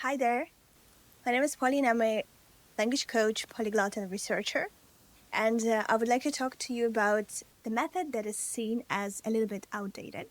Hi there, my name is Pauline. I'm a language coach, polyglot, and researcher. And I would like to talk to you about the method that is seen as a little bit outdated.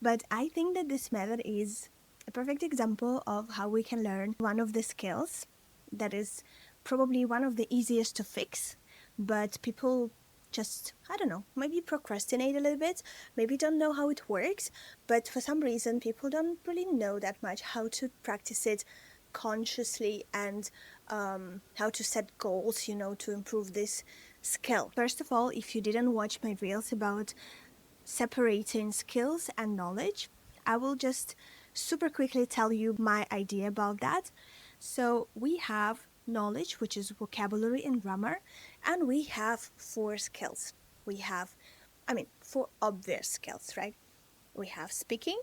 But I think that this method is a perfect example of how we can learn one of the skills that is probably one of the easiest to fix, but people just, I don't know, maybe procrastinate a little bit, maybe don't know how it works, but for some reason people don't really know that much how to practice it consciously and how to set goals, to improve this skill. First of all, if you didn't watch my reels about separating skills and knowledge, I will just super quickly tell you my idea about that. So we have knowledge, which is vocabulary and grammar, and we have four skills. We have, four obvious skills, right? We have speaking,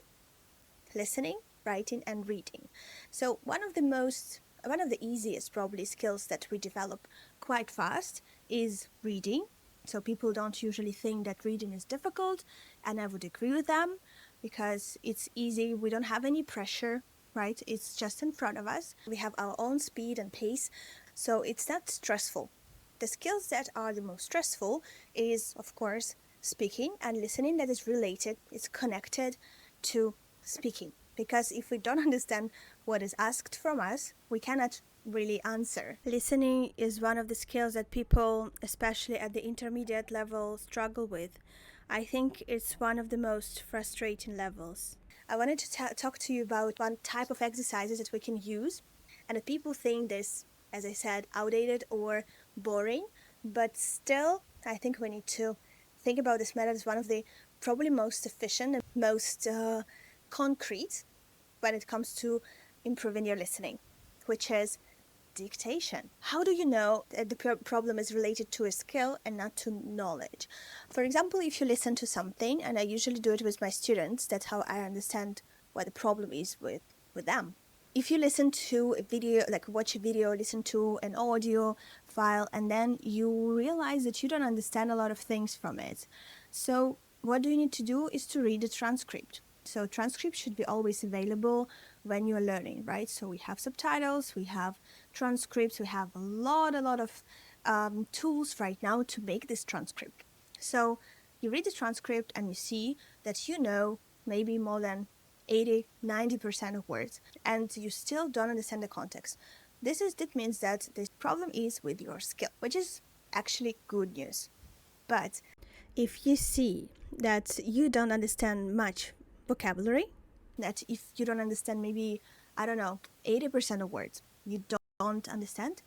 listening, writing, and reading. So one of the easiest probably skills that we develop quite fast is reading. So people don't usually think that reading is difficult, and I would agree with them because it's easy. We don't have any pressure, right? It's just in front of us. We have our own speed and pace, so it's not stressful. The skills that are the most stressful is, of course, speaking and listening. That is related, it's connected to speaking, because if we don't understand what is asked from us, we cannot really answer. Listening is one of the skills that people, especially at the intermediate level, struggle with. I think it's one of the most frustrating levels. I wanted to talk to you about one type of exercises that we can use, and that people think this, as I said, outdated or boring, but still I think we need to think about this method as one of the probably most efficient and most concrete when it comes to improving your listening, which is dictation. How do you know that the problem is related to a skill and not to knowledge? For example, if you listen to something, and I usually do it with my students, that's how I understand what the problem is with them. If you listen to a video, like watch a video, listen to an audio file, and then you realize that you don't understand a lot of things from it. So what do you need to do is to read the transcript. So transcript should be always available when you're learning, right? So we have subtitles, we have transcripts, we have a lot of tools right now to make this transcript. So you read the transcript and you see that you know maybe more than 80-90% of words, and you still don't understand the context. That means that the problem is with your skill, which is actually good news. But if you see that you don't understand much vocabulary, that if you don't understand maybe, 80% of words you don't understand,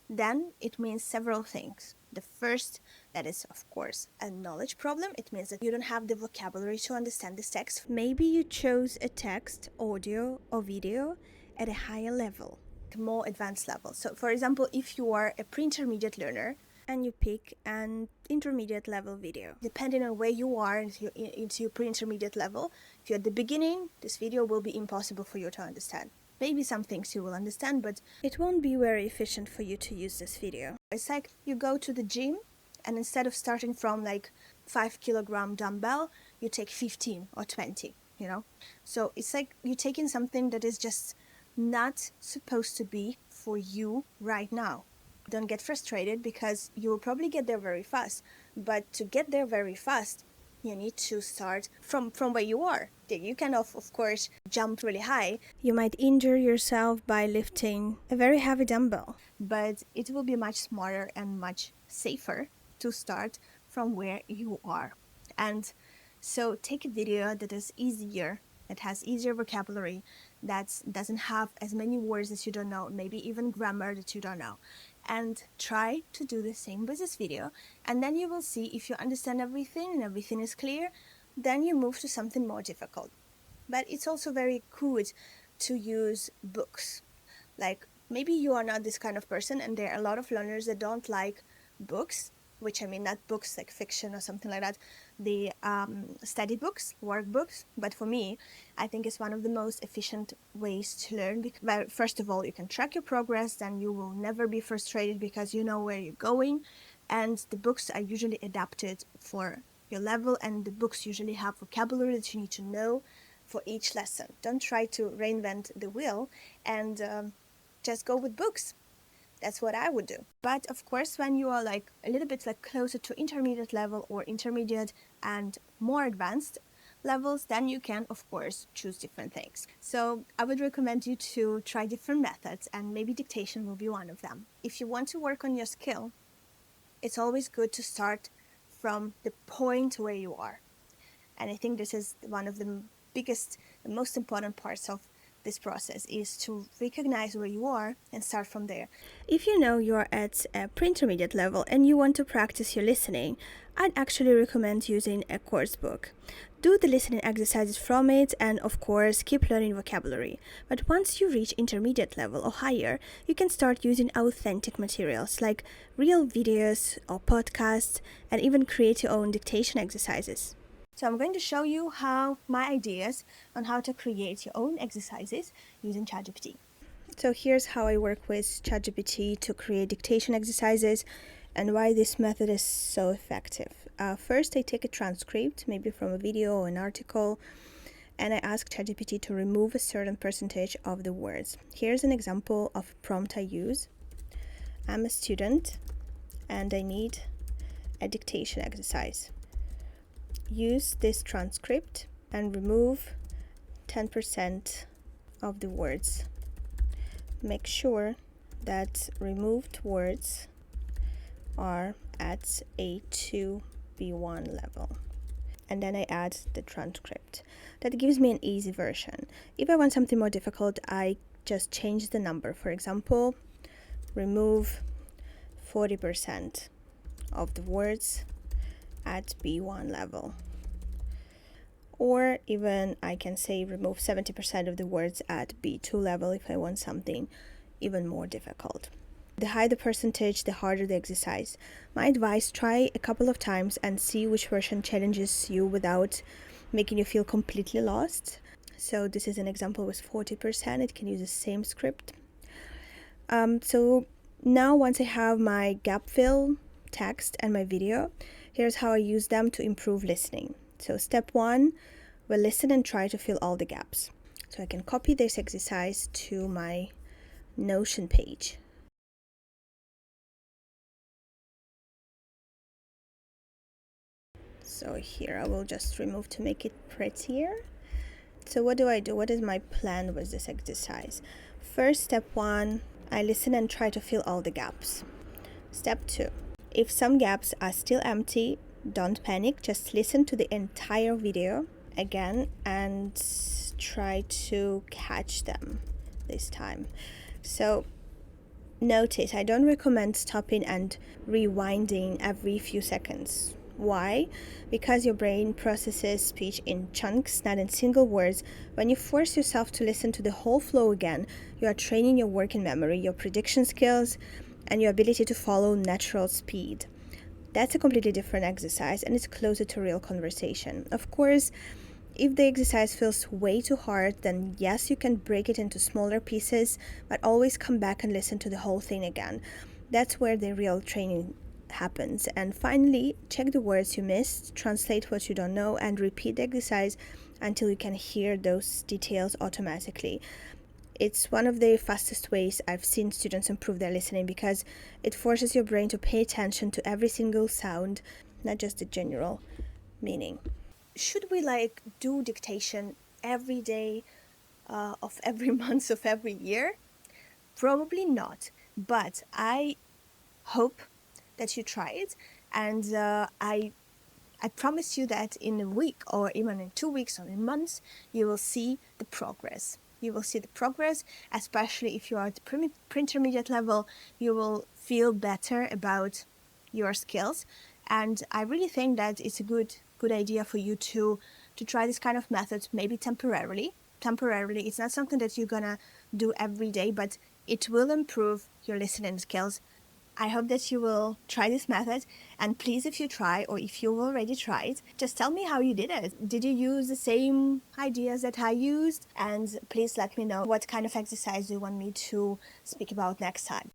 then it means several things. The first, that is of course a knowledge problem. It means that you don't have the vocabulary to understand this text. Maybe you chose a text, audio or video at a higher level, more advanced level. So for example, if you are a pre-intermediate learner and you pick an intermediate level video, depending on where you are into your pre-intermediate level, if you're at the beginning, this video will be impossible for you to understand. Maybe some things you will understand, but it won't be very efficient for you to use this video. It's like you go to the gym, and instead of starting from like 5 kilogram dumbbell, you take 15 or 20, So it's like you're taking something that is just not supposed to be for you right now. Don't get frustrated, because you will probably get there very fast. But to get there very fast, you need to start from where you are. You can of course jump really high. You might injure yourself by lifting a very heavy dumbbell, but it will be much smarter and much safer to start from where you are. And so take a video that is easier, that has easier vocabulary, that doesn't have as many words that you don't know, maybe even grammar that you don't know, and try to do the same with this video. And then you will see if you understand everything and everything is clear, then you move to something more difficult. But it's also very good to use books. Like maybe you are not this kind of person, and there are a lot of learners that don't like books, which I mean not books like fiction or something like that, the study books, workbooks. But for me, I think it's one of the most efficient ways to learn. Because, first of all, you can track your progress, then you will never be frustrated because you know where you're going, and the books are usually adapted for your level, and the books usually have vocabulary that you need to know for each lesson. Don't try to reinvent the wheel and just go with books. That's what I would do. But of course, when you are like a little bit like closer to intermediate level or intermediate and more advanced levels, then you can of course choose different things. So I would recommend you to try different methods, and maybe dictation will be one of them. If you want to work on your skill, it's always good to start from the point where you are. And I think this is one of the biggest, the most important parts of this process, is to recognize where you are and start from there. If you know you're at a pre-intermediate level and you want to practice your listening, I'd actually recommend using a course book. Do the listening exercises from it, and of course keep learning vocabulary. But once you reach intermediate level or higher, you can start using authentic materials like real videos or podcasts, and even create your own dictation exercises. So I'm going to show you how my ideas on how to create your own exercises using ChatGPT. So here's how I work with ChatGPT to create dictation exercises and why this method is so effective. First, I take a transcript, maybe from a video or an article, and I ask ChatGPT to remove a certain percentage of the words. Here's an example of prompt I use. I'm a student and I need a dictation exercise. Use this transcript and remove 10% of the words. Make sure that removed words are at A2 B1 level. And then I add the transcript. That gives me an easy version. If I want something more difficult, I just change the number. For example, remove 40% of the words at B1 level. Or even I can say remove 70% of the words at B2 level if I want something even more difficult. The higher the percentage, the harder the exercise. My advice, try a couple of times and see which version challenges you without making you feel completely lost. So this is an example with 40%. It can use the same script. So now once I have my gap fill text and my video, here's how I use them to improve listening. So step 1, we'll listen and try to fill all the gaps. So I can copy this exercise to my Notion page. So here I will just remove to make it prettier. So what do I do? What is my plan with this exercise? First, step 1, I listen and try to fill all the gaps. Step 2, if some gaps are still empty, don't panic, just listen to the entire video again and try to catch them this time. So notice, I don't recommend stopping and rewinding every few seconds. Why? Because your brain processes speech in chunks, not in single words. When you force yourself to listen to the whole flow again, you are training your working memory, your prediction skills, and your ability to follow natural speed. That's a completely different exercise, and it's closer to real conversation. Of course, if the exercise feels way too hard, then yes, you can break it into smaller pieces, but always come back and listen to the whole thing again. That's where the real training happens. And finally, check the words you missed, translate what you don't know, and repeat the exercise until you can hear those details automatically. It's one of the fastest ways I've seen students improve their listening, because it forces your brain to pay attention to every single sound, not just the general meaning. Should we do dictation every day of every month of every year? Probably not, but I hope that you try it, and I promise you that in a week or even in 2 weeks or in months, you will see the progress. You will see the progress, especially if you are at the pre-intermediate level. You will feel better about your skills, and I really think that it's a good idea for you to try this kind of method, maybe temporarily. It's not something that you're gonna do every day, but it will improve your listening skills. I hope that you will try this method, and please, if you try or if you already tried, just tell me how you did it. Did you use the same ideas that I used? And please let me know what kind of exercise you want me to speak about next time.